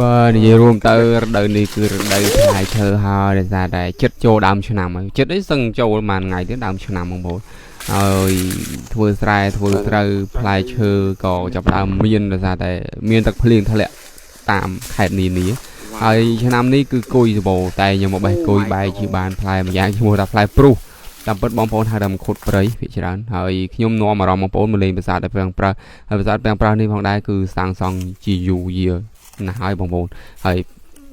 បើនិយាយរួមទៅរដូវនេះគឺរដូវផ្លែឈើហើយដែលថាតែចិត្តចូលដើមឆ្នាំហើយចិត្តអីសឹងចូលប្រហែលថ្ងៃទៀតដើមឆ្នាំបងប្អូនហើយធ្វើស្រែធ្វើត្រូវផ្លែឈើក៏ចាប់ដើមមានដោយសារតែមានទឹកភ្លៀងធ្លាក់តាមខេត្តនានាហើយឆ្នាំនេះគឺគុយសបោតែខ្ញុំមកបេះគុយបែកជាបានផ្លែម្យ៉ាងឈ្មោះថាផ្លែព្រុសតាមពិតបងប្អូនហៅថាមង្ឃុតព្រៃភាគច្រើនហើយខ្ញុំនាំអារម្មណ៍បងប្អូនមកលេងប្រាសាទតែប្រាំងប្រាស់ហើយប្រាសាទប្រាំងប្រាស់នេះផងដែរគឺសាងសង់ជាយូរយារណាស់ហើយបងប្អូនហើយ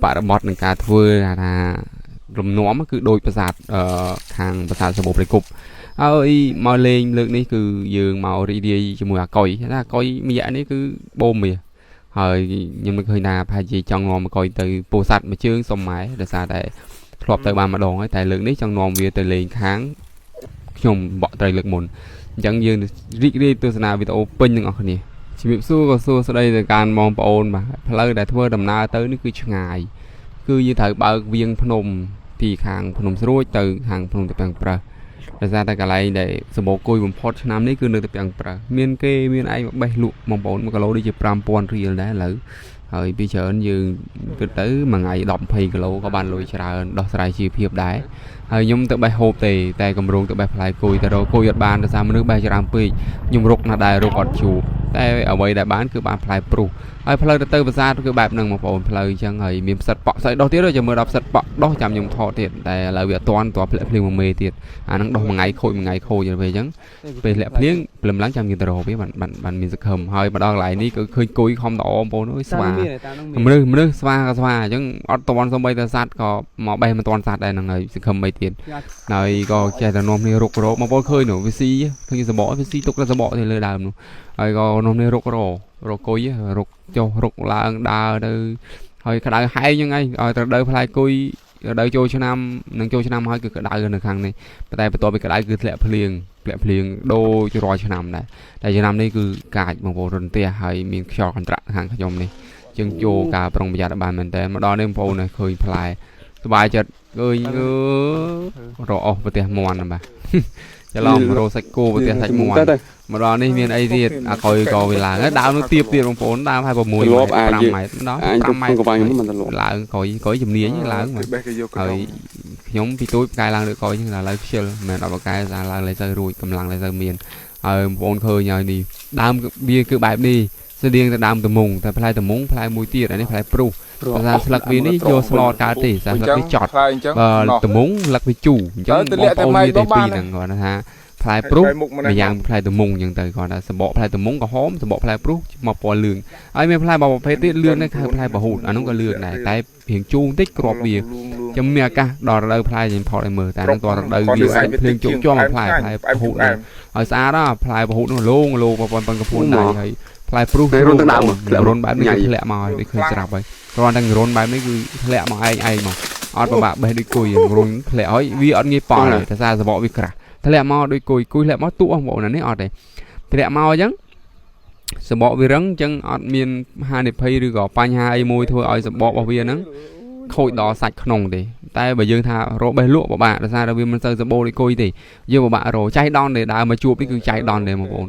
បរិបទនឹងការធ្វើថាលំនាំគឺដូចប្រាសាទខាងប្រាសាទសម្បូរព្រៃគុកហើយមកលេងលើកនេះគឺយើងមករីករាយជាមួយអាកុយថាអាកុយមួយនេះគឺបូមមាសហើយខ្ញុំនឹកឃើញថាប្រហែលជាចង់នាំអាកុយទៅពោធិ៍សាត់មួយជើងសុំម៉ែដោយសារតែធ្លាប់ទៅបានម្ដងហើយតែលើកនេះចង់នាំវាទៅលេងខាងខ្ញុំបកត្រីលើកមុនអញ្ចឹងយើងរីករាយទស្សនាវីដេអូពេញទាំងអស់គ្នាជំរាបសួរក៏សួរស្ដីទៅកាន់បងប្អូនបាទផ្លូវដែលធ្វើដំណើរទៅនេះគឺឆ្ងាយគឺយើងត្រូវបើកវៀងភ្នំពីខាងភ្នំស្រួចទៅខាងភ្នំតាពាំងប្រាស់ដោយសារតែកន្លែងដែលសម្បូរគុយបំផុតឆ្នាំនេះគឺនៅតាពាំងប្រាស់មានគេមានឯងបេះលក់បងប្អូន1គីឡូដូចជា 5000 រៀលដែរឥឡូវហើយពីច្រើនយើងគិតទៅមួយថ្ងៃ 10-20 គីឡូក៏បានលុយច្រើនដោះស្រាយជីវភាពដែរហើយខ្ញុំទៅបេះហូបទេតែកម្រងទៅបេះផ្លែគុយតែរកគុយអត់បានដោយសារមនុស្សបេះច្រើនពេកខ្ញុំរុកណាស់ដែររុកអត់ជួបតែអ្វីដែលបានគឺបានផ្លែព្រុសហើយផ្លូវទៅប្រាសាទគឺបែបហ្នឹងបងប្អូនផ្លូវអញ្ចឹងហើយមានផ្សិតប៉ក់ស្អីដោះទៀតចាំមើលដល់ផ្សិតប៉ក់ដោះចាំខ្ញុំថតទៀតតែឥឡូវវាអត់ទាន់តភ្លាក់ភ្លៀងមួយមេទៀតអាហ្នឹងដោះមួយថ្ងៃខូចមួយថ្ងៃខូចទៅពេលអញ្ចឹងពេលធ្លាក់ភ្លៀងព្រលឹមឡើងចាំយើងទៅរកវាបានមានសង្ឃឹមហើយមកដល់កន្លែងនេះគឺឃើញគុយខំតអបងប្អូនអើយស្វាមនុស្សស្វាក៏ស្វាអញ្ចឹងអត់ទាន់សំបីតែសัตว์ក៏មកបេះមិនទាន់សัตว์ដែរហ្នឹងហើយសង្ឃឹមអីទៀតហើយក៏ចេះតែនាំគ្នារុករកបងប្អូនឃើញនោះវាស៊ីឃើញសបកវាស៊ីទុកតែសបកទៅលើដើមនោះហើយក៏នាំគ្នារុករកគុយរុកចុះរុកឡើងដើរទៅហើយក្តៅហែងហ្នឹងឯងឲ្យត្រូវដើរផ្លែគុយដើរចូលឆ្នាំនឹងចូលឆ្នាំហើយគឺក្តៅនៅខាងនេះតែបន្ទាប់ពីក្តៅគឺធ្លាក់ភ្លៀងដូចរាល់ឆ្នាំដែរតែឆ្នាំនេះគឺកាចបងប្អូនរន្ទះហើយមានខ្យល់កន្ត្រាក់ខាងខ្ញុំនេះជាងចូលការប្រុងប្រយ័ត្នបានមែនតើមកដល់នេះបងប្អូនឃើញផ្លែសบายចិត្តឃើញរកអស់ប្រទេសមន់បាទច្រឡំរោសាច់គោប្រទេសសាច់មាន់មកដល់នេះមានអីទៀតអាកុយក៏វាឡើងដើមនោះទៀបទៀតបងប្អូនដើមហើយ6 5 ម៉ែត្រដល់5 ម៉ែត្រក្បាយខ្ញុំមិនទៅឡើងកុយជំនាញឡើងហើយខ្ញុំពីទូចផ្កាយឡើងលើកុយហ្នឹងឥឡូវខ្ជិលមិនមែនអត់បកាយសារឡើងលេសទៅរួចកម្លាំងលេសទៅមានហើយបងប្អូនឃើញហើយនេះដើមវាគឺបែបនេះស្តៀងទៅដើមត្មុងតែផ្លែត្មុងផ្លែមួយទៀតអានេះផ្លែព្រុសភាសាស្លឹកវានេះយកស្លតកើតទេស្លឹកវាចត់បើត្មុងស្លឹកវាជូរអញ្ចឹងបងប្អូនវាតែពីរហ្នឹងគាត់ថាផ្លែព្រុសម្យ៉ាងផ្លែត្មុងអញ្ចឹងទៅគាត់ថាសម្បកផ្លែត្មុងក្រហមសម្បកផ្លែព្រុសមកពណ៌លឿងហើយមានផ្លែបបប្រភេទទៀតលឿងនេះគឺផ្លែបរហូតអានោះក៏លឿងដែរតែរៀងជូរបន្តិចគ្រាប់វាចាំមានអាកាសដល់រដូវផ្លែយើងផុតឲ្យមើលតែនឹងតរដូវវាសាច់ភ្លៀងជុំជាប់ផ្លែបរហូតដែរហើយស្អាតណាស់ផ្លែបរហូតនោះលោប៉ុនកំពួនដែរហើយផ្លែព្រុសរុនទាំងដើមរុនបែបនេះធ្លាក់មកហើយឃើញស្រាប់ហើយគ្រាន់តែរុនបែបនេះគឺធ្លាក់មកឯងមកអត់ពិបាកបេះដូចគុយរុនធ្លាក់ហើយវាអត់ងាយប៉ល់ទេសារសបកវាក្រាស់ធ្លាក់មកដូចគុយធ្លាក់មកទូបងប្អូននេះអត់ទេធ្លាក់មកអញ្ចឹងសបកវារឹងអញ្ចឹងអត់មានហានិភ័យឬក៏បញ្ហាអីមួយធ្វើឲ្យសបករបស់វាហ្នឹងខូចដល់សាច់ក្នុងទេតែបើយើងថារកបេះលក់ពិបាកដោយសារតែវាមិនសូវសបោដូចគុយទេយើងពិបាករកចៃដន្យទេដើរមកជួបនេះគឺចៃដន្យទេបងប្អូន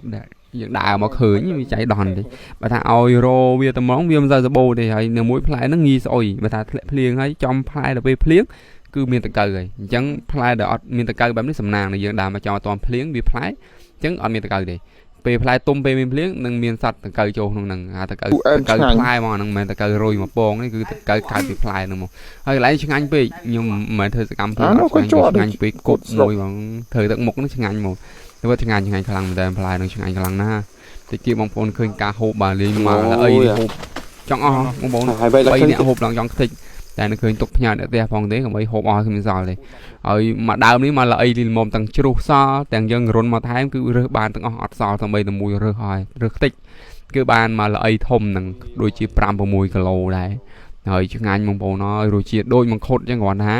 យើងដើរមកឃើញវាចៃដន្យទេបើថាឲ្យរវាត្មងវាមិនសូវសបោទេហើយនៅមួយផ្លែហ្នឹងងាយស្អុយបើថាធ្លាក់ភ្លៀងហើយចំផ្លែដល់ពេលភ្លៀងគឺមានតកៅហើយអញ្ចឹងផ្លែដែលអត់មានតកៅបែបនេះសំណាងដែលយើងដើរមកចោលអត់ទាន់ភ្លៀងវាផ្លែអញ្ចឹងអត់មានតកៅទេពេលផ្លែទុំពេលមានភ្លៀងនឹងមានសត្វតកៅចូលក្នុងហ្នឹងអាតកៅផ្លែមកហ្នឹងមិនមែនតកៅរុយមកពងនេះគឺតកៅកើតពីផ្លែហ្នឹងមកហើយកន្លែងឆ្ងាញ់ពេកខ្ញុំមិនមែនធ្វើសកម្មភាពអត់ឆ្ងាញ់ពេកគប់មួយហ្មងធ្វើទឹកមុខហ្នឹងឆ្ងាញ់មកធ្វើឆ្ងាញ់ខ្លាំងមែនតែផ្លែហ្នឹងឆ្ងាញ់ខ្លាំងណាស់តិចទៀតបងប្អូនឃើញការហូបបាទលេងមកអីហូបចង់អស់បងប្អូន3នាក់ហូបឡើងចង់ខ្ទេចតែនៅឃើញទុកផ្ញើអ្នកផ្ទះផងទេកុំឲ្យហូបអស់គ្មានសល់ទេហើយមកដើមនេះមកល្អីលីលមុំទាំងជ្រុះសទាំងយើងរុនមកថែមគឺរើសបានទាំងអស់អត់សល់តែតែមួយរើសហើយរើសខ្ទេចគឺបានមកល្អីធំនឹងដូចជា 5-6 គីឡូដែរហើយឆ្ងាញ់បងប្អូនអើយរសជាតិដូចមង្ឃុតអញ្ចឹងគ្រាន់ថា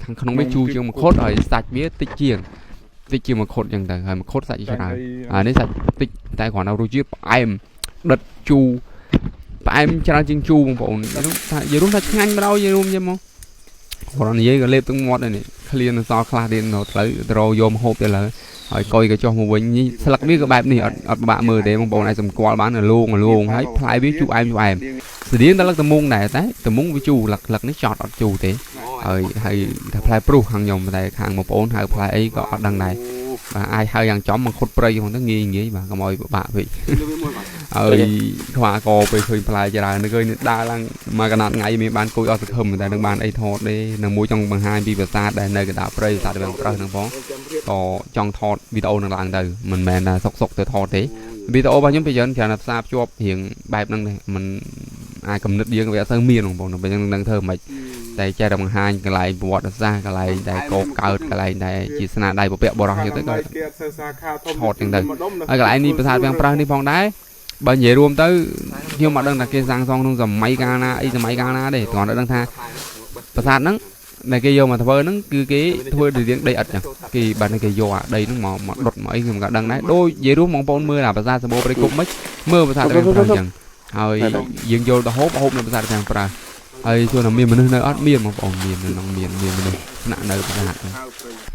ខាងក្នុងវាជូរជាងមង្ឃុតហើយសាច់វាតិចជាងមង្ឃុតអញ្ចឹងទៅហើយមង្ឃុតសាច់ច្រើនអានេះសាច់តិចតែគ្រាន់តែរសជាតិផ្អែមដិតជូរផ្អែមច្រើនជាងជូរបងប្អូនថាយរួមថាឆ្ងាញ់ម្ដងយរួមយកមកគ្រាន់និយាយក៏លេបទឹកមាត់ដែរនេះឃ្លានសល់ខ្លះទៀតនៅផ្លូវទៅយកមកហូបទៅឡើយ ហើយកុយក៏ចុះមកវិញនេះស្លឹកវាក៏បែបនេះអត់បាក់មើលទេបងប្អូនអាចសម្គាល់បានលងហើយផ្លែវាជូរអែមស្តៀងតែលឹកតមុងដែរតែតមុងវាជូរលឹកនេះចត់អត់ជូរទេហើយតែផ្លែព្រុសខាងខ្ញុំតែខាងបងប្អូនហៅផ្លែអីក៏អត់ដឹងដែរបាទអាចហៅយ៉ាងចំមកខុតព្រៃហ្នឹងទៅងាយបាទកុំឲ្យពិបាកពេកហើយខ្វះកពេលឃើញផ្លែច្រើននឹកឃើញដើរឡើងមកកណាត់ថ្ងៃមានបានគួយអត់សង្ឃឹមតែនឹងបានអីថតទេនៅមួយចង់បង្ហាញពីប្រាសាទដែលនៅកណ្ដាលព្រៃប្រាសាទវាប្រើហ្នឹងផងក៏ចង់ថតវីដេអូនឹងឡើងទៅមិនមែនថាសុកទៅថតទេវីដេអូរបស់ខ្ញុំពីច្រើនច្រើនផ្សារភ្ជាប់រៀងបែបហ្នឹងទេมันអាចកំណត់យើងវាអត់សូវមានបងប្អូនបើយើងនឹងធ្វើមិនតែចេះតែបង្ហាញកន្លែងប្រវត្តិសាស្ត្រកន្លែងដែលកោបកើតកន្លែងដែលជាស្នាដៃពពកបរោះទៅក៏ថតចឹងទៅហើយកន្លែងនេះប្រាសាទវាំងប្រាសនេះផងដែរបើនិយាយរួមទៅខ្ញុំអត់ដឹងថាគេសាងសង់ក្នុងសម័យកាលណាទេគ្រាន់តែដឹងថាប្រាសាទហ្នឹងដែលគេយកមកធ្វើហ្នឹងគឺគេធ្វើដូចរៀងដីឥដ្ឋចឹងគេបានគេយកអាដីហ្នឹងមកដុតមកអីខ្ញុំក៏ដឹងដែរដូចនិយាយរួមបងប្អូនមើលអាប្រាសាទសម្បូរព្រៃគុកមិនមើលប្រាសាទវាំងប្រាសចឹងហើយយើងយកទៅហូបនៅប្រាសាទវាំងប្រាសហើយជួនតែមានមនុស្សនៅអត់មានបងប្អូនមានមនុស្សស្នាក់នៅប្រាសាទហ្នឹង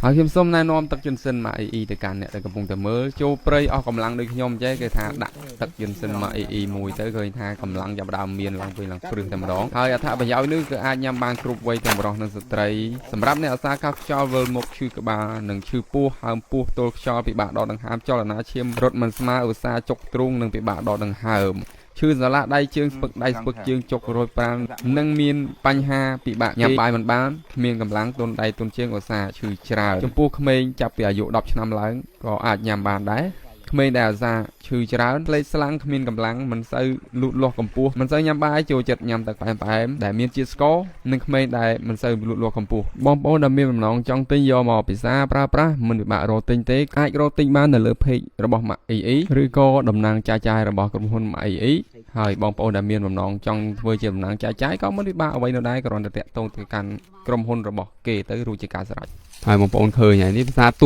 ហើយខ្ញុំសូមណែនាំទឹកយិនសិនមកអ៊ីទៅកាន់អ្នកដែលកំពុងតែមើលចូលព្រៃអស់កម្លាំងដូចខ្ញុំចេះគេថាដាក់ទឹកយិនសិនមកអ៊ីមួយទៅឃើញថាកម្លាំងចាប់ដើមមានឡើងព្រឹងតែម្ដងហើយអត្ថប្រយោជន៍នេះគឺអាចញ៉ាំបានគ្រប់វ័យទាំងបុរសនិងស្ត្រីសម្រាប់អ្នកអាសាកាខ្យល់វិលមុខឈឺក្បាលនិងឈឺពោះហើមពោះទល់ខ្យល់ពិបាកដកដង្ហើមចលនាឈាមរត់មិនស្មើឧស្សាហ៍ចុកទ្រូងនិងពិបាកដកដង្ហើមឈឺសន្លាក់ដៃជើងស្ពឹកដៃស្ពឹកជើងចុករយប្រាណនិងមានបញ្ហាពិបាកញ៉ាំបាយមិនបានគ្មានកម្លាំងទន់ដៃទន់ជើងឧស្សាហ៍ឈឺច្រើនចំពោះក្មេងចាប់ពីអាយុ10ឆ្នាំឡើងក៏អាចញ៉ាំបានដែរក្មេងដែលអាសាឈឺច្រើនផ្លេកស្លាំងគ្មានកម្លាំងមិនសូវលូតលាស់កម្ពស់មិនសូវញ៉ាំបាយចូលចិត្តញ៉ាំទឹកផ្អែមដែលមានជាតិស្ករនិងក្មេងដែលមិនសូវលូតលាស់កម្ពស់បងប្អូនដែលមានបំណងចង់ទិញយកមកពិសាប្រើប្រាស់មិនពិបាករកទិញទេអាចរកទិញបាននៅលើ page របស់ Mac EE ឬក៏តំណាងចាយរបស់ក្រុមហ៊ុន Mac EE ហើយបងប្អូនដែលមានបំណងចង់ធ្វើជាតំណាងចាយក៏មិនពិបាកអ្វីនោះដែរគ្រាន់តែតាក់ទងទៅកាន់ក្រុមហ៊ុនរបស់គេទៅរួចជាការស្រេចហើយបងប្អូនឃើញហើយនេះប្រាសាទ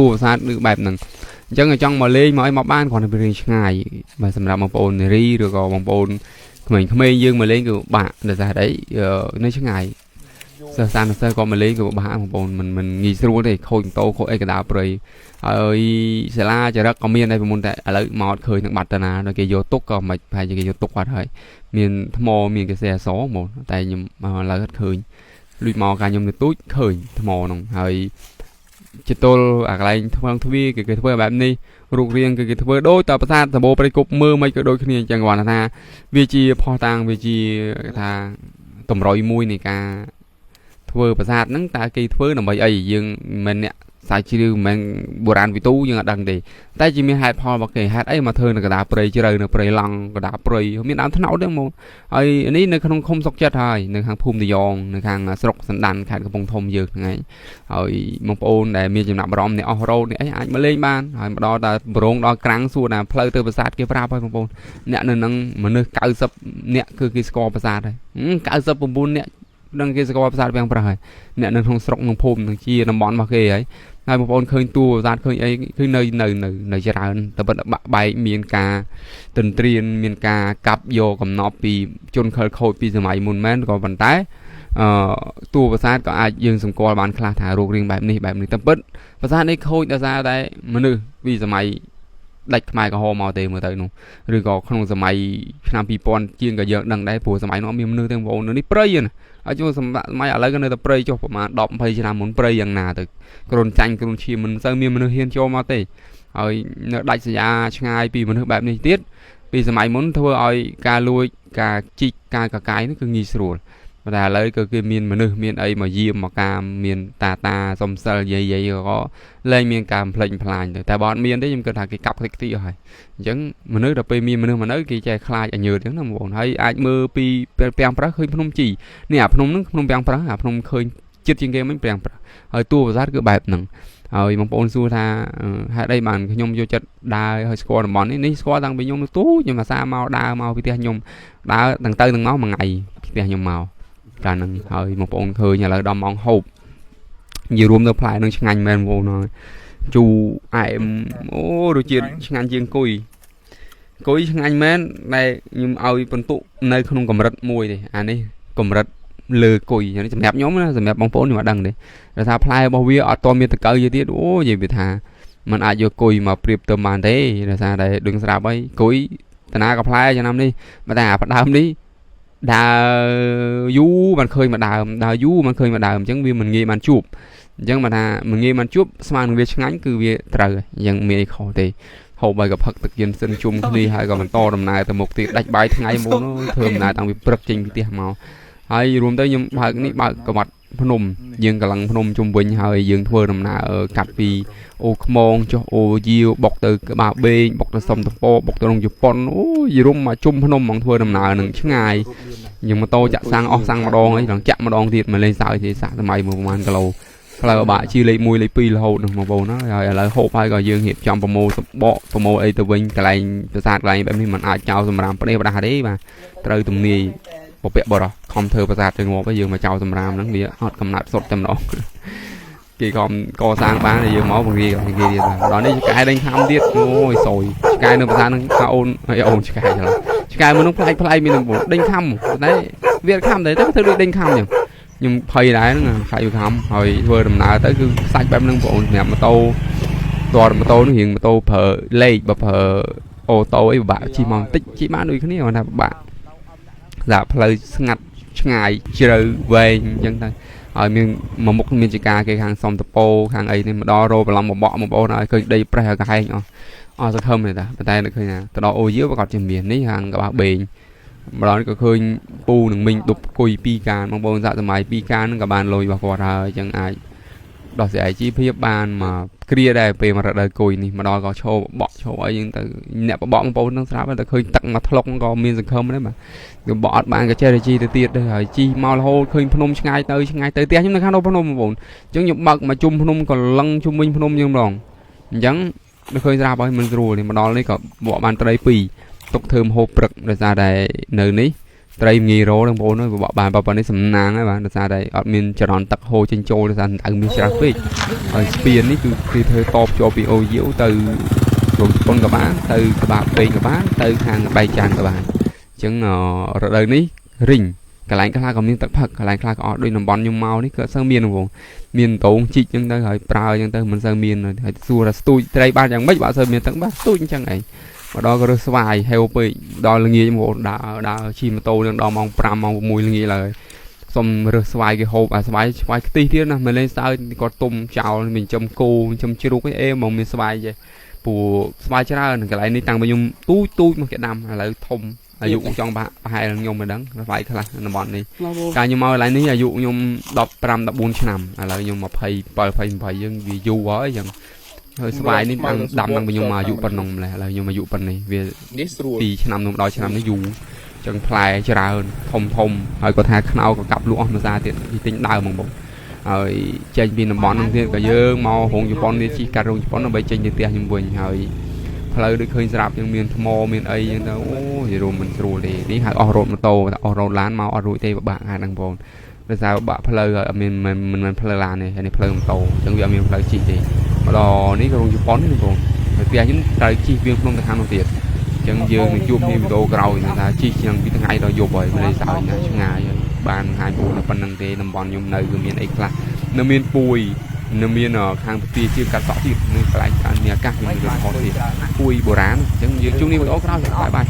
ឬបែបហ្នឹងអញ្ចឹងចង់មកលេងមកអីមកបានគ្រាន់តែពីរឿងឆ្ងាយបើសម្រាប់បងប្អូននារីឬក៏បងប្អូនក្មេងៗយើងមកលេងគឺបាក់ដោយសារអីនៅឆ្ងាយសិស្សសិស្សក៏មកលេងគឺបាក់បងប្អូនមិនងាយស្រួលទេខូចម៉ូតូខូចអីកណ្ដាលព្រៃហើយសាលាចរិតក៏មានដែរពីមុនតែឥឡូវមកអត់ឃើញនឹងបាត់តាណាដល់គេយកទុកក៏មិនប្រហែលជាគេយកទុកបាត់ហើយមានថ្មមានកសែសហ្មងតែខ្ញុំឥឡូវអត់ឃើញលួចមកកាខ្ញុំនៅទូចឃើញថ្មហ្នឹងហើយជាទល់អាកន្លែងធ្វើទ្វារគេធ្វើបែបនេះរូបរាងគេធ្វើដូចតប្រាសាទសម្បូរព្រៃគុកមើលមិនក៏ដូចគ្នាអញ្ចឹងគាត់ថាវាជាផុសតាំងវាជាថាតម្រុយមួយនៃការធ្វើប្រាសាទហ្នឹងតើគេធ្វើដើម្បីអីយើងមិនអ្នកសាច់ជ្រាវមិនបុរាណវិទូយើងអត់ដឹងទេតែជាមានហេតុផលរបស់គេហេតុអីមកធ្វើនៅកណ្ដាលព្រៃជ្រៅនៅព្រៃឡង់កណ្ដាលព្រៃមានដើមត្នោតទេហ្មងហើយនេះនៅក្នុងឃុំសុកចិត្តហើយនៅខាងភូមិតាយ៉ងនៅខាងស្រុកសណ្ដានខេត្តកំពង់ធំយើងហ្នឹងឯងហើយបងប្អូនដែលមានចំណាប់អារម្មណ៍អ្នកអស់រ៉ូតនេះអីអាចមកលេងបានហើយមកដល់តែប្រងដល់ក្រាំងសួរថាផ្លូវទៅប្រាសាទគេប្រាប់ហើយបងប្អូនអ្នកនៅនឹងមនុស្ស90អ្នកគឺគេស្គាល់ប្រាសាទហើយ99អ្នកនឹងគេស្គាល់ប្រាសាទវាំងប្រាសហើយអ្នកនៅក្នុងស្រុកក្នុងភូមិនឹងជាតំបន់របស់គេហើយបងប្អូនឃើញតួប្រាសាទឃើញអីគឺនៅច្រើនតែបិទបាក់បែកមានការទន្ទ្រានមានការកាប់យកកំណប់ពីជនខិលខូចពីសម័យមុនមែនក៏ប៉ុន្តែតួប្រាសាទក៏អាចយើងសម្គាល់បានខ្លះថារូបរាងបែបនេះតែពិតប្រាសាទនេះខូចដោយសារតែមនុស្សពីសម័យដាច់ខ្មែរក្រហមមកទេមើលទៅនោះឬក៏ក្នុងសម័យឆ្នាំ2000ជាងក៏យើងដឹងដែរព្រោះសម័យនោះមានមនុស្សទាំងបងប្អូននេះព្រៃណាហើយជួនសម័យឥឡូវក៏នៅតែព្រៃចុះប្រហែល10-20ឆ្នាំមុនព្រៃយ៉ាងណាទៅគ្រូនចាញ់គ្រូនឈាមមិនសូវមានមនុស្សហ៊ានចូលមកទេហើយនៅដាច់ស្រយាលឆ្ងាយពីមនុស្សបែបនេះទៀតពីសម័យមុនធ្វើឲ្យការលួចការជីកការកកាយនេះគឺងាយស្រួលតែឥឡូវក៏គេមានមនុស្សមានអីមកយាមមកកាមមានតាសំសិលយាយក៏លែងមានការផ្លេចផ្លាញទៅតែបើអត់មានទេខ្ញុំគិតថាគេកាប់ខ្ទេចខ្ទីហើយអញ្ចឹងមនុស្សដល់ពេលមានមនុស្សមកនៅគេចេះខ្លាចឲ្យញើតអញ្ចឹងណាបងប្អូនហើយអាចមើលពីពាំងប្រាស់ឃើញភ្នំជីនេះអាភ្នំហ្នឹងភ្នំពាំងប្រាស់អាភ្នំឃើញចិត្តជាងគេមិនពាំងប្រាស់ហើយតួប្រាសាទគឺបែបហ្នឹងហើយបងប្អូនសួរថាហេតុអីបានខ្ញុំយកចិត្តដើរឲ្យស្គាល់តំបន់នេះស្គាល់តាំងពីខ្ញុំនៅទូខ្ញុំអាសាមកដើរមកពីផ្ទះខ្ញុំដើរទាំងទៅទាំងមកមួយថ្ងៃពីផ្ទះខ្ញុំមកកាលហ្នឹងហើយបងប្អូនឃើញឥឡូវដល់ម៉ោងហូបនិយាយរួមទៅផ្លែនឹងឆ្ងាញ់មែនបងប្អូនហើយជូរអែមអូរសជាតិឆ្ងាញ់ជាងគុយឆ្ងាញ់មែនដែលខ្ញុំឲ្យបន្ទុកនៅក្នុងកម្រិតមួយទេអានេះកម្រិតលើគុយសម្រាប់ខ្ញុំណាសម្រាប់បងប្អូនខ្ញុំអត់ដឹងទេតែថាផ្លែរបស់វាអត់តមានតកៅយីទៀតអូនិយាយវាថា มันอาจจะกุยมาเปรียบเติมมันได้นะซะได้ดึงสลับไว้กุยแต่นากับพลายจะนำนี่มาแต่ปัดดำนี่ดาวยูมันเคยมาดาวยูมันเคยมาดาวจังvì mình nghĩมันจูบจังมาmình nghĩมันจูบสมานviệc ngắn cứ việc trờiยังมีขอตีhậu bài gặp phật thực hiện sinh chung đi hay còn mình to đầm này từ một tiệc đánh bài ngày muốn nó thường này tăng việc bật trình tiệc màu hay rùm tới nhưng bài ní bài có mặt phun nùm dương cả lăng phun nùm chung bình hơi dương thưa đầm nào ở cắt vì ô mong cho ô diêu bọc từ cái bao bên bọc từ sông từ po bọc từ đồng Japan gì rùm mà chung phun nùm bằng thưa đầm nào nâng chứ ngày nhưng mà tôi chặt sang mà đòn ấy đằng chạm mà đòn thiệt mà lên sao thì sạc mày một màn cả lâu là bạn chi lấy mùi lấy pi là hậu được mà bầu nó rồi là hộp hay gọi dương hiệp trong promo ấy từ vinh cái này từ sạc lại bên mình ai chào tầm ram đây và đấy mà từ tầm này một bẹ bò không thơ và sạc từ ngõ bây giờ mà chào tầm ram nó nghĩa họ cầm nát sốt tầm đó kỳ còn co sang bán thì dương máu bằng gì đó đây cái đánh tham tiết ôi sồi cái nữa mà nó ôn hay ôn cái mà nó play mình đánh thăm đấy việc thăm đấy tất thứ đánh thăm nhỉ nhưng thầy đấy nó phải không hồi vừa đầm nào tới cứ sạch bám lưng bộ nhà mà tô toàn mà tô nó hiện mà tô phở lê và phở ô tô ấy bạn chỉ mong tích chỉ bán đôi cái này mà bạn giả lời ngặt ngày chơi về dân ta ở miền mà một miền chỉ ca cái hàng sông tập po hàng ấy nên mà đo rô và lòng một bộ này cứ đây pre cái hay nhở sao thơm này ta tay được khơi nè từ đó ô dưới và còn trên biển đấy hàng các bạn bền mà đó có khơi pu đừng mình đục cùi pi can mong bông dạ từ máy pi can các bạn lôi vào quạt rồi chẳng ai đó sẽ chi phí bàn mà kia đây về mà đời cùi này mà đó có show bỏ show ấy nhưng từ nẹp bỏ mong bông nó sao mà khơi tặng mặt lộc có miên rừng không đấy mà rồi bỏ bạn cái chơi chi từ tiệt đây rồi chi mau hô khơi phun ngay tới tia nhưng mà khá đâu phun buồn chứ nhục bậc mà chung phun còn lăng chung minh phun nhưng đòn chẳng nó khơi ra bao mình rồi thì mà đó lấy có bỏ bàn tới pì tục thơm hộp rực để ra đây nơi ní tây nghi rô đang bố nó bỏ bàn vào bên đấy sầm nang ấy bạn để ra đây ở miền chợ đón tắc hồ trên châu để ra tặng miền traffic ở spiên ní từ thời top cho bị ô nhiễm từ con các bạn từ các bạn bên các bạn từ hàng bay tràn các bạn chứng ở đây ní rình cái lạnh cái la còn miền tắc phật cái lạnh cái la có đôi nằm bón nhung màu ní cỡ sang miền không miền tống chị nhưng tới hỏi prao nhưng tới mình sang miền rồi hỏi xua là tôi đây ba chẳng mấy bạn sang miền tắc bác tôi chẳng ấy và đó có xoài heo bị đó là nghe một đã chim tô đang đo mong pram mong mùi nghe là xong rồi xoài cái hộp xoài cái tí thiết nè mình lên sao có tôm chảo mình chấm cô chấm chiêu cái em mà mình xoài vậy bù xoài cho ra cái lại đi tăng bao nhiêu túi mà cái đầm là thông là dụ trong bạn hai lần nhung mà đắng nó phải là bọn này cả nhưng mà lại ní là dụ nhung đọc pram đọc 4 năm là nhung mà phải dân vì du quá dân hơi xoay nên đang đâm đang bên mà dụ phần nồng là nhưng mà dụ phần này về thì năm nồng đó năm nó dụ chân play cho ra hơn thông rồi có thà khao có cặp luôn mà ra thì tính đào bằng bụng rồi trên bên làm bón thì cả dương màu hồng dụ bón đi chỉ cà rồng bón nó bay trên như tiền nhưng buồn rồi play được hơi sạp nhưng miền mò miền ấy nhưng đâu thì rồi mình rồi để đi hai oro một tô oro lán màu oro tây và bạn hai đằng bồn bây giờ bạn play rồi mình play làn này hay play một tô chẳng vì mình play chỉ thì mà đó ní cái rong bón này còn bây những trái chi viên không được hàng đầu tiền chẳng giờ mình chụp như video cầu người ta chi chẳng biết ngày đó dùng bởi đây sao nhà chứ ngày bàn hai bộ là phần năng thế nằm bón nhung nơi người miền ấy là nơi miền Pui nơi miền ở hàng tiền chưa cả rõ thì nơi lại cả nhà các những người họ thì Pui bồ rán chẳng giờ chung đi với đó cái đó lại bài